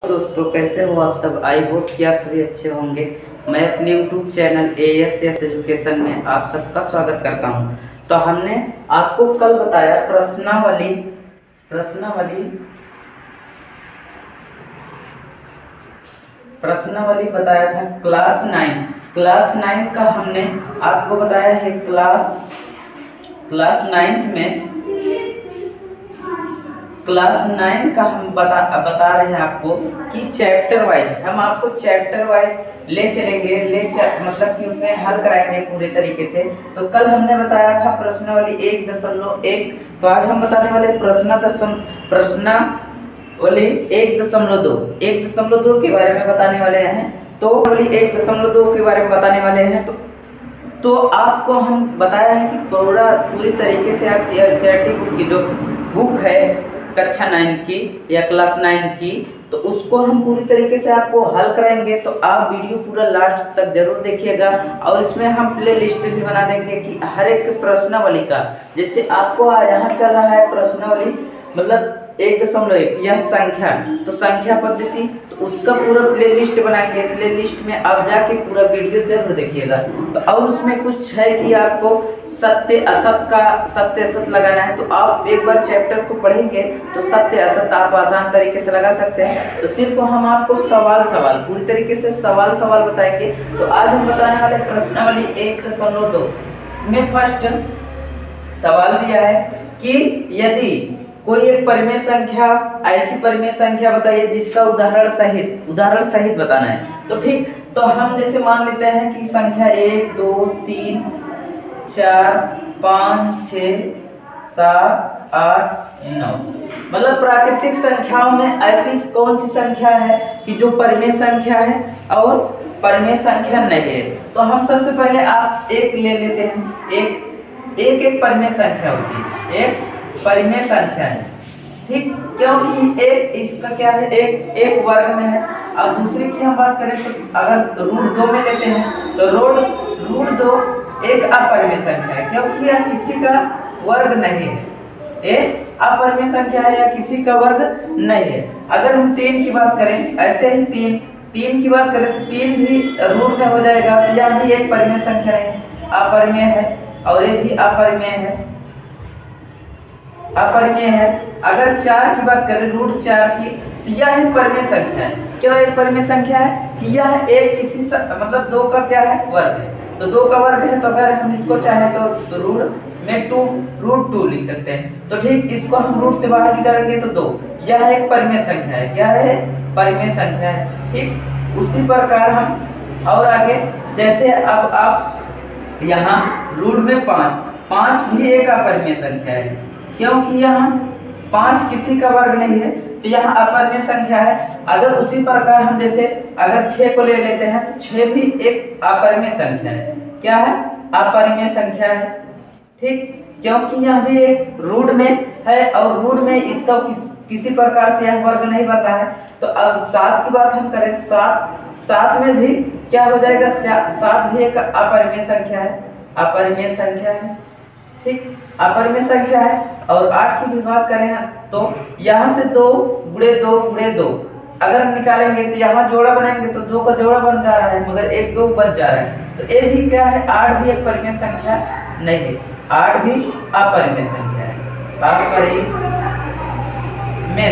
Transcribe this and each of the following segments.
दोस्तों, कैसे हो आप सब। आई होप कि आप सभी अच्छे होंगे। मैं अपने यूट्यूब चैनल ASS एजुकेशन में आप सबका स्वागत करता हूं। तो हमने आपको कल बताया प्रश्नावली बताया था क्लास 9 का हमने आपको बताया है। क्लास 9 का हम बता रहे हैं आपको कि चैप्टर वाइज हम आपको चैप्टर वाइज ले चलेंगे, मतलब कि उसमें हल कराएंगे पूरे तरीके से। तो कल हमने बताया था प्रश्नावली 1.1, तो आज हम बताने वाले प्रश्नावली 1.2 के बारे में बताने वाले हैं। तो 1.2 के बारे में बताने वाले हैं। तो आपको हम बताया है कि पूरी तरीके से आपकी NCERT बुक की जो बुक है कक्षा 9 की या क्लास 9 की, तो उसको हम पूरी तरीके से आपको हल कराएंगे। तो आप वीडियो पूरा लास्ट तक जरूर देखिएगा। और इसमें हम प्ले लिस्ट भी बना देंगे कि हर एक प्रश्नावली का, जैसे आपको यहाँ चल रहा है प्रश्नावली मतलब 1.1 यह संख्या, तो संख्या पद्धति, तो उसका पूरा प्ले लिस्ट बनाएंगे। प्ले लिस्ट में आप जाके पूरा वीडियो जरूर देखिएगा। तो और उसमें कुछ है कि आपको सत्य असत लगाना है। तो आप एक बार चैप्टर को पढ़ेंगे तो सत्य असत आप आसान तरीके से लगा सकते हैं। तो सिर्फ हम आपको सवाल पूरी तरीके से सवाल बताएंगे। तो आज हम बताने वाले प्रश्नावली 1.2 में फर्स्ट सवाल दिया है कि यदि कोई एक परिमेय संख्या, ऐसी परिमेय संख्या बताइए जिसका उदाहरण सहित बताना है। तो ठीक, तो हम जैसे मान लेते हैं कि संख्या 1 2 3 4 5 6 7 8 9, मतलब प्राकृतिक संख्याओं में ऐसी कौन सी संख्या है कि जो परिमेय संख्या है और परिमेय संख्या नहीं है। तो हम सबसे पहले आप एक ले लेते हैं। एक परिमेय संख्या होती है, एक परिमेय संख्या है, ठीक, क्योंकि एक इसका क्या है, एक वर्ग में है। अब दूसरी की हम बात करें तो अगर √2 में लेते हैं तो √2 एक अपरिमेय संख्या है, क्योंकि यह किसी का वर्ग नहीं है। एक अपरिमेय संख्या है या किसी का वर्ग नहीं है। अगर हम 3 की बात करें, ऐसे ही 3 की बात करें तो 3 भी रूट में हो जाएगा। तो यह भी एक परिमेय संख्या है, अपरिमेय है, और ये भी अपरिमेय है। अगर 4 की बात करें, √4 की, तो यह एक परिमेय संख्या है। क्यों एक परिमेय संख्या है कि यह एक किसी मतलब 2 का क्या है, वर्ग है। तो 2 का वर्ग है, तो अगर हम इसको चाहें तो √2 लिख सकते हैं। तो ठीक, इसको हम रूट से बाहर निकालेंगे तो 2, यह एक परिमेय संख्या है। क्या है, परिमेय संख्या है, ठीक। उसी प्रकार हम और आगे, जैसे अब आप यहाँ रूट में 5 भी एक अपरिमेय संख्या है, क्योंकि यहाँ 5 किसी का वर्ग नहीं है, तो यहाँ अपरिमेय संख्या है। अगर उसी प्रकार हम जैसे अगर 6 को ले लेते हैं तो 6 भी एक अपरिमेय संख्या है। क्या है, अपरिमेय संख्या है, ठीक, क्योंकि यह भी एक रूट में है और रूट में इसका किसी प्रकार से यह वर्ग नहीं बन रहा है। तो अब 7 की बात हम करें, 7 में भी क्या हो जाएगा, 7 भी एक अपरिमेय संख्या है, ठीक, अपरिमेय संख्या है। और 8 की भी बात करें तो यहाँ से 2 × 2 अगर निकालेंगे तो यहाँ जोड़ा बनाएंगे तो 2 का जोड़ा बन जा रहा है, मगर 1 2 बच जा रहा है। तो ये भी क्या है, 8 भी एक परिमेय संख्या नहीं है, 8 भी अपरिमेय संख्या है, अपरिमेय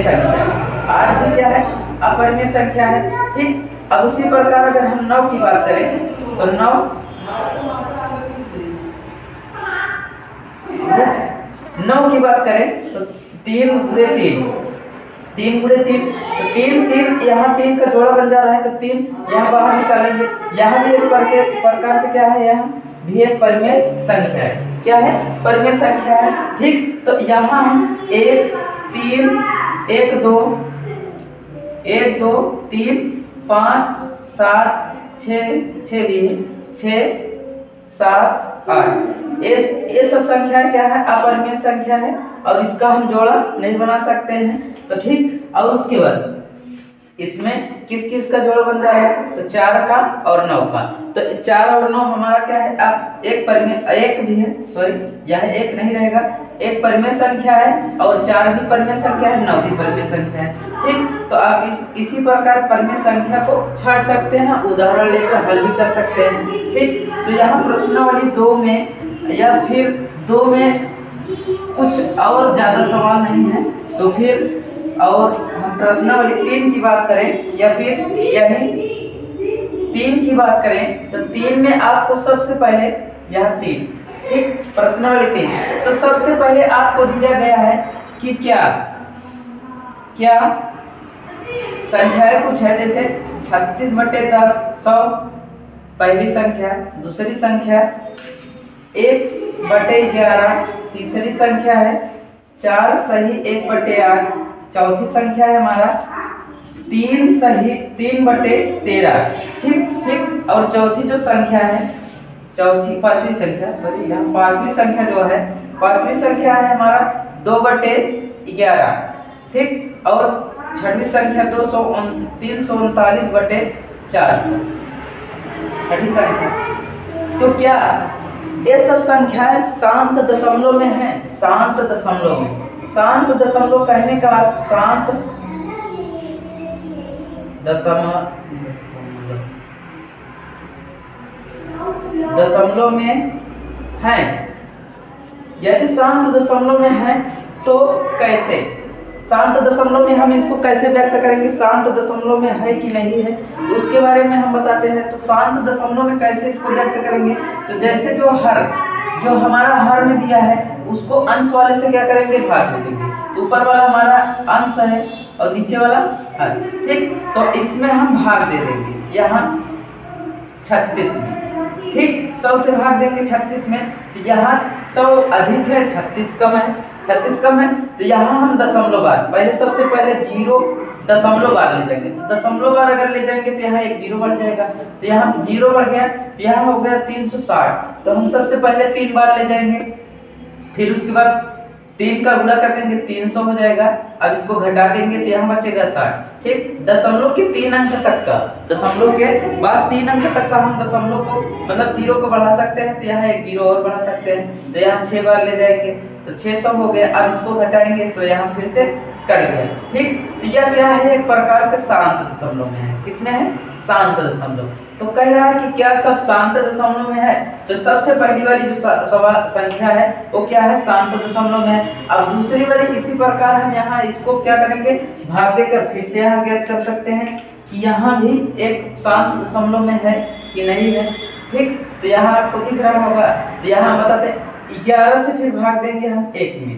संख्या। 8 भी क्या है, अपरिमेय संख्या है, ठीक। अब उसी प्रकार अगर हम 9 की बात करें तो 9 की बात करें तो 3 × 3 तो 3 यहाँ 3 का जोड़ा बन जा रहा है, तो 3 यहाँ बाहर निकालेंगे। यहाँ भी एक प्रकार से क्या है, यहाँ भी एक परिमेय संख्या है। क्या है, परिमेय संख्या है, ठीक। तो यहाँ हम 1 3 1 2 3 5 7 6 भी 6 7 8, ये सब संख्या क्या है, अपरिमेय संख्या है, और इसका हम जोड़ा नहीं बना सकते हैं। तो ठीक, और उसके बाद इसमें किस किस का जोड़ बन जाएगा, तो 4 का और 9 का। तो 4 और 9 हमारा क्या है, अब एक भी है, सॉरी यह एक नहीं रहेगा, एक परिमेय संख्या है और 4 भी परिमेय संख्या है, 9 भी परिमेय संख्या है। ठीक, तो आप इसी प्रकार परिमेय संख्या को छाट सकते हैं, उदाहरण लेकर हल भी कर सकते हैं। ठीक, तो यहाँ प्रश्नावली 2 में या फिर 2 में कुछ और ज्यादा सवाल नहीं है, तो फिर और हम प्रश्नावली 3 की बात करें या फिर यही 3 की बात करें, तो 3 में आपको सबसे पहले यह 3, ठीक, प्रश्नावली 3, तो सबसे पहले आपको दिया गया है कि क्या क्या संख्याएं कुछ है, जैसे 36/10 100 पहली संख्या, दूसरी संख्या 1/11 तीसरी संख्या है, 4 सही 1/8 चौथी संख्या है हमारा, 3 सही 3/13। ठीक, और चौथी जो संख्या है, पांचवी संख्या, सॉरी यहाँ पांचवी संख्या जो है, पांचवी संख्या है हमारा 2/11। ठीक, और छठी संख्या 339/400 छठी संख्या। तो क्या ये सब संख्याएं शांत दशमलव में हैं? शांत दशमलव में, शांत दशमलव कहने का अर्थ शांत दशमलव में है। यदि शांत दशमलव में है तो कैसे, शांत दशमलव में हम इसको कैसे व्यक्त करेंगे, शांत दशमलव में है कि नहीं है, तो उसके बारे में हम बताते हैं। तो शांत दशमलव में कैसे इसको व्यक्त करेंगे, तो जैसे जो हमारा हर में दिया है उसको अंश वाले से क्या करेंगे, भाग देंगे। तो ऊपर वाला हमारा अंश है और नीचे वाला हर। ठीक, तो इसमें हम भाग दे देंगे यहाँ 36 में। ठीक, 100 से भाग देंगे 36 में, तो यहाँ 100 अधिक है, 36 कम है, 36 कम है, तो यहाँ हम दशमलव बार, पहले सबसे पहले 0 दशमलव बार ले जाएंगे। तो दशमलव बार अगर ले जाएंगे तो यहाँ एक 0 बढ़ जाएगा, तो यहाँ 0 बढ़ गया, तो यहाँ हो गया 360। तो हम सबसे पहले 3 बार ले जाएंगे, फिर उसके बाद 3 का गुणा कर देंगे, 300 हो जाएगा। अब इसको घटा देंगे तो यहाँ बचेगा 60। ठीक, दशमलव के 3 अंक तक का, दशमलव के बाद 3 अंक तक का हम दशमलव को मतलब 0 को बढ़ा सकते हैं, तो यहाँ एक 0 और बढ़ा सकते हैं, तो यहाँ 6 बार ले जाएंगे तो 600 हो गया। अब इसको घटाएंगे तो यहाँ फिर से कट गया। ठीक, तो यह क्या है, एक प्रकार से शांत दशमलव में है। किसमें है, शांत दशमलव। तो कह रहा है कि क्या सब शांत दशमलव में है, तो सबसे पहली वाली जो संख्या है वो क्या है, शांत दशमलव में है। अब दूसरी वाली इसी प्रकार हम यहाँ इसको क्या करेंगे, भाग देकर फिर से यहाँ ज्ञात कर सकते हैं कि यहाँ भी एक शांत दशमलव में है कि नहीं है। ठीक, तो यहाँ आपको दिख रहा होगा, तो यहाँ बताते 11 से फिर भाग देंगे हम 1 में,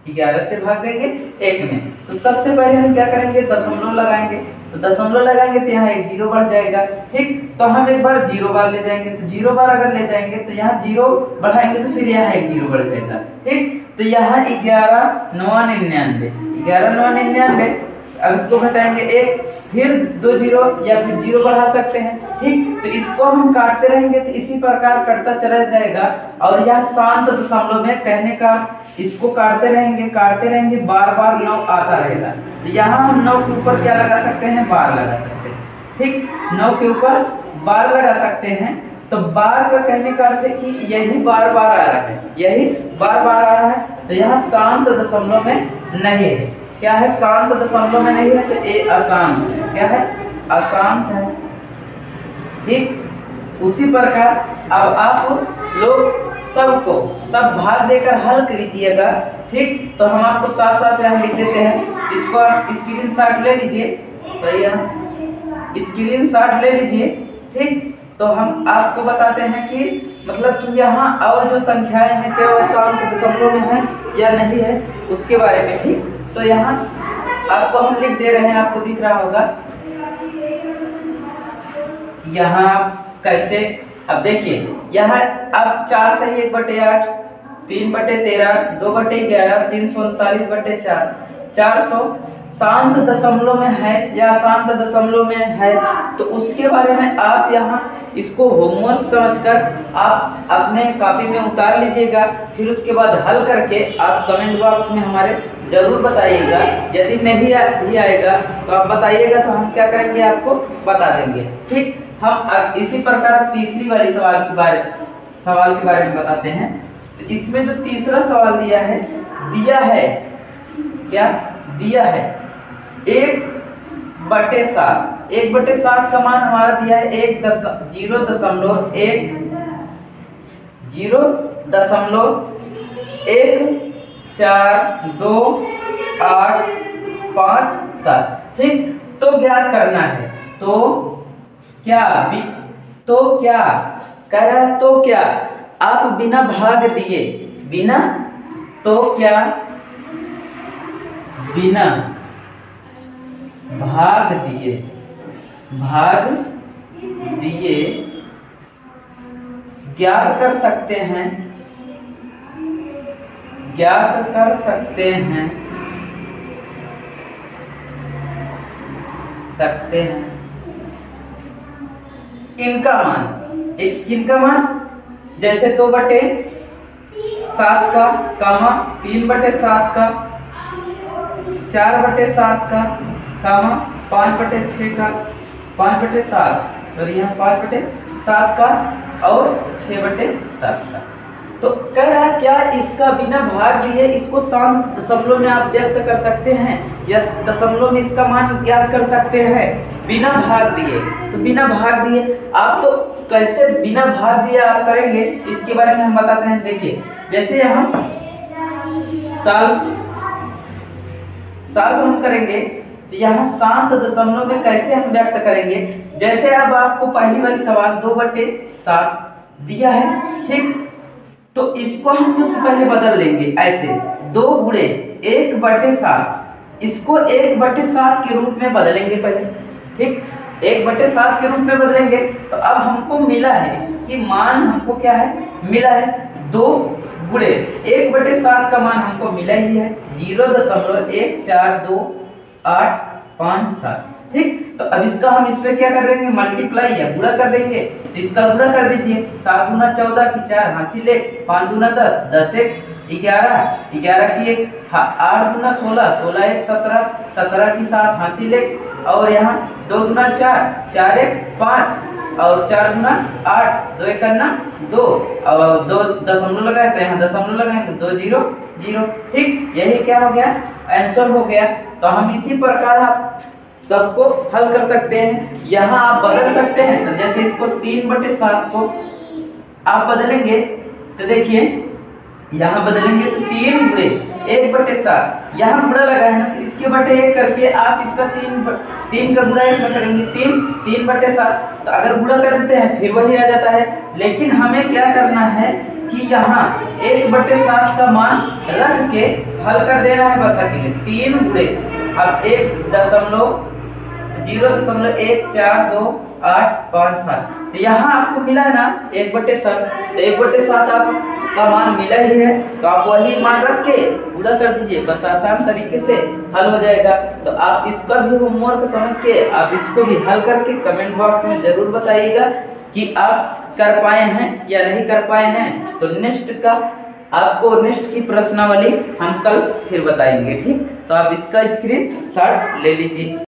11 से भाग देंगे 1 में। तो सबसे पहले हम क्या करेंगे, दशमलव लगाएंगे, तो दशमलव लगाएंगे तो यहाँ एक 0 बढ़ जाएगा। ठीक, तो हम एक बार 0 बार ले जाएंगे, तो 0 बार अगर ले जाएंगे तो यहाँ 0 बढ़ाएंगे तो फिर यहाँ एक 0 बढ़ जाएगा। ठीक, तो यहाँ 11 9 99, 11 9 99। अब इसको घटाएंगे 1, फिर 2 0 या फिर 0 बढ़ा सकते हैं। ठीक, तो इसको हम काटते रहेंगे तो इसी प्रकार कटता चला जाएगा। और यह शांत दशमलव में कहने का इसको काटते रहेंगे, बार बार 9 आता रहेगा। तो यहाँ हम 9 के ऊपर क्या लगा सकते हैं, बार लगा सकते हैं। ठीक, 9 के ऊपर बार लगा सकते हैं। तो बार का कहने का अर्थ है कि यही बार बार आ रहा है, यही बार बार आ रहा है, तो यहाँ शांत दशमलव में नहीं है। क्या है, शांत दशमलव में नहीं है, तो ये अशांत है। क्या है, अशांत है। ठीक, उसी प्रकार अब आप लोग सब भाग देकर हल कीजिएगा। ठीक, तो हम आपको साफ साफ यहाँ लिख देते हैं, इसको आप स्क्रीनशॉट ले लीजिए, सही है, स्क्रीनशॉट ले लीजिए। ठीक, तो हम आपको बताते हैं कि मतलब कि यहाँ और जो संख्याएं हैं क्या वो शांत दशमलव में है या नहीं है, उसके बारे में। ठीक, तो यहाँ आपको हम लिख दे रहे हैं, आपको दिख रहा होगा यहाँ कैसे। अब देखिए यहाँ अब 4 सही 1/8 3/13 2/11 339/4 400 शांत दशमलव में है या अशांत दशमलव में है, तो उसके बारे में आप यहाँ इसको होमवर्क समझकर आप अपने कॉपी में उतार लीजिएगा। फिर उसके बाद हल करके आप कमेंट बॉक्स में हमारे जरूर बताइएगा। यदि नहीं भी आएगा तो आप बताइएगा, तो हम क्या करेंगे आपको बता देंगे। ठीक, हम अब इसी प्रकार तीसरी वाली सवाल के बारे में बताते हैं। तो इसमें जो तीसरा सवाल दिया है क्या दिया है 1/7। 1/7 का मान हमारा दिया है 0.1428557। ठीक, तो ज्ञात करना है। तो क्या कह रहा है, तो क्या आप बिना भाग दिए ज्ञात कर सकते हैं किनका मान, जैसे 2/7 का, 3/7 का, 4/7 का, 5/6 का, 5/7, और यहाँ 5/7 का और 6/7 का। तो कह रहा है क्या इसका बिना भाग दिए इसको शांत दशमलव में आप व्यक्त कर सकते हैं, या दशमलव में इसका मान ज्ञात कर सकते हैं बिना भाग दिए। तो बिना भाग दिए आप तो कैसे बिना भाग दिए आप करेंगे, इसके बारे में हम बताते हैं। देखिए, जैसे यहाँ साल हम करेंगे, तो यहाँ शांत दशमलव में कैसे हम व्यक्त करेंगे। जैसे अब आपको पहली वाली सवाल 2/7 दिया है, ठीक, तो इसको हम सबसे पहले बदल लेंगे ऐसे 2 गुणे 1/7, इसको 1/7 के रूप में बदलेंगे पहले। ठीक, 1/7 के रूप में बदलेंगे। तो अब हमको मिला है कि मान हमको क्या है, मिला है 2 गुणे 1/7 का मान हमको मिला ही है 0.1428557। ठीक, तो अब इसका हम इसमें क्या कर देंगे, मल्टीप्लाई या गुणा कर देंगे। तो इसका गुणा कर दीजिए, 7 दूना 14 की 4 हासिल 1, 5 दूना 10, 10 1 11, 11 की 1, 8 दूना 16, 16 1 17, 17 की 7 हासिल 1, और यहाँ 2 दूना 4, 4 1 5, और 4 दूना 8, 2 1 2, और 2 दशमलव लगाए तो यहाँ दशमलव लगाएंगे, 2 0 0। ठीक, यही क्या हो गया, आंसर हो गया। तो हम इसी प्रकार आप सबको हल कर सकते हैं। यहाँ आप बदल सकते हैं, तो जैसे इसको 3/7 को आप बदलेंगे, तो देखिए यहाँ बदलेंगे तो 3 गुणे 1/7, यहाँ गुणा लगा है ना, तो इसके बटे 1 करके आप इसका 3 का गुणा 1 में करेंगे, 3/7। तो अगर गुणा कर देते हैं फिर वही आ जाता है। लेकिन हमें क्या करना है कि यहाँ 1/7 का मान रख के हल कर देना है बस अकेले। 3 गुणे अब 0.1428557। तो यहाँ आपको मिला है ना 1/7, तो 1/7 आपका मान मिला ही है, तो आप वही मान रख के गुणा कर दीजिए, बस आसान तरीके से हल हो जाएगा। तो आप इसका भी होमवर्क समझ के आप इसको भी हल करके कमेंट बॉक्स में जरूर बताइएगा कि आप कर पाए हैं या नहीं कर पाए हैं। तो आपको नेक्स्ट की प्रश्नावली हम कल फिर बताएंगे। ठीक, तो आप इसका स्क्रीनशॉट ले लीजिए।